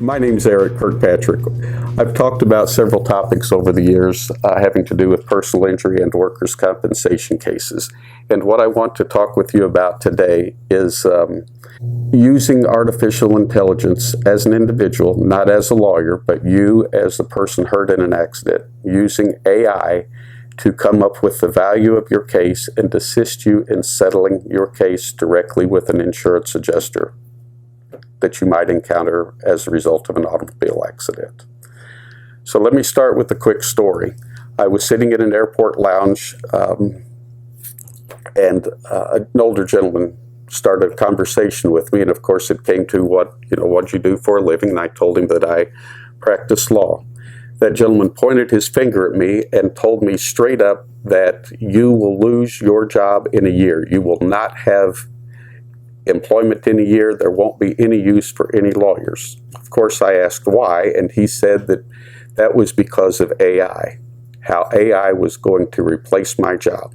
My name is Eric Kirkpatrick. I've talked about several topics over the years having to do with personal injury and workers' compensation cases. And what I want to talk with you about today is using artificial intelligence as an individual, not as a lawyer, but you as a person hurt in an accident, using AI to come up with the value of your case and assist you in settling your case directly with an insurance adjuster that you might encounter as a result of an automobile accident. So let me start with a quick story. I was sitting in an airport lounge and an older gentleman started a conversation with me, and of course it came to what you do for a living, and I told him that I practice law. That gentleman pointed his finger at me and told me straight up that you will lose your job in a year. You will not have employment in a year. There won't be any use for any lawyers. Of course, I asked why, and he said that was because of AI, how AI was going to replace my job.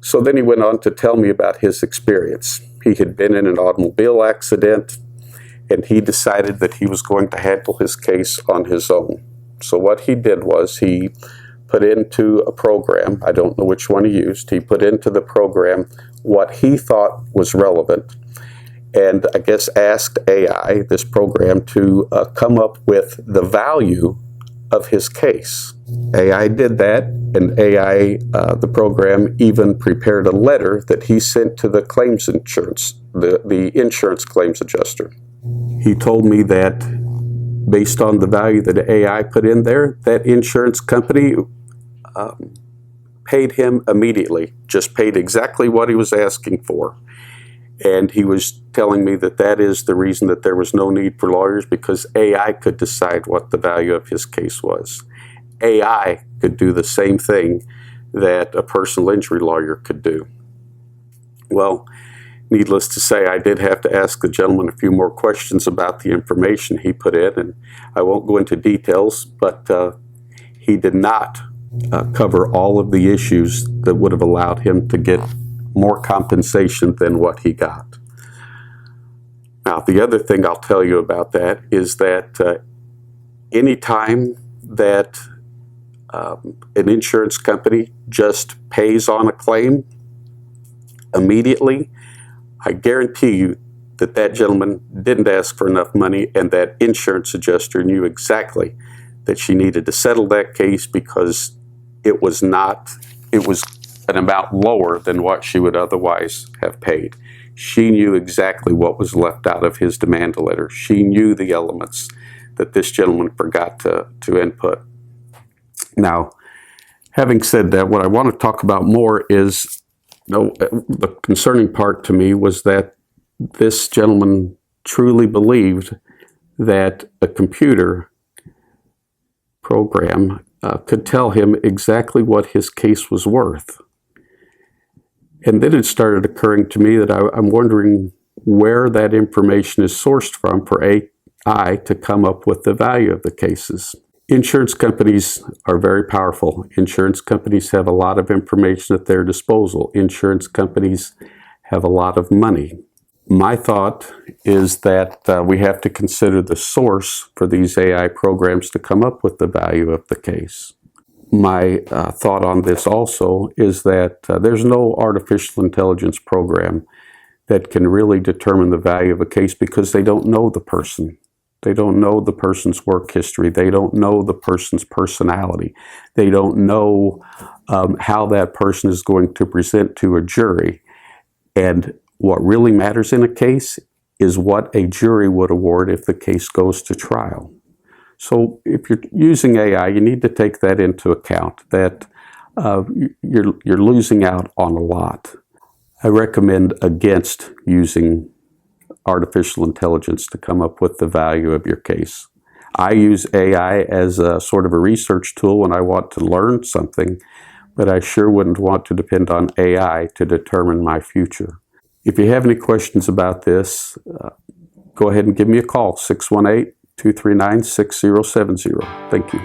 So then he went on to tell me about his experience. He had been in an automobile accident, and he decided that he was going to handle his case on his own. So what he did was he put into a program, I don't know which one he used, he put into the program what he thought was relevant, and I guess asked AI, this program, to come up with the value of his case. AI did that, and AI, the program, even prepared a letter that he sent to the claims insurance, the insurance claims adjuster. He told me that based on the value that AI put in there, that insurance company paid him immediately, just paid exactly what he was asking for. And he was telling me that that is the reason that there was no need for lawyers, because AI could decide what the value of his case was. AI could do the same thing that a personal injury lawyer could do. Well, needless to say, I did have to ask the gentleman a few more questions about the information he put in, and I won't go into details, but he did not cover all of the issues that would have allowed him to get more compensation than what he got. Now, the other thing I'll tell you about that is that any time that an insurance company just pays on a claim immediately, I guarantee you that that gentleman didn't ask for enough money, and that insurance adjuster knew exactly that she needed to settle that case because it was an amount lower than what she would otherwise have paid. She knew exactly what was left out of his demand letter. She knew the elements that this gentleman forgot to input. Now, having said that, what I want to talk about more is, the concerning part to me was that this gentleman truly believed that a computer program could tell him exactly what his case was worth. And then it started occurring to me that I'm wondering where that information is sourced from for AI to come up with the value of the cases. Insurance companies are very powerful. Insurance companies have a lot of information at their disposal. Insurance companies have a lot of money. My thought is that we have to consider the source for these AI programs to come up with the value of the case. My thought on this also is that there's no artificial intelligence program that can really determine the value of a case, because they don't know the person. They don't know the person's work history. They don't know the person's personality. They don't know how that person is going to present to a jury. And what really matters in a case is what a jury would award if the case goes to trial. So if you're using AI, you need to take that into account, that you're losing out on a lot. I recommend against using artificial intelligence to come up with the value of your case. I use AI as a sort of a research tool when I want to learn something, but I sure wouldn't want to depend on AI to determine my future. If you have any questions about this, go ahead and give me a call, 618-239-6070. Thank you.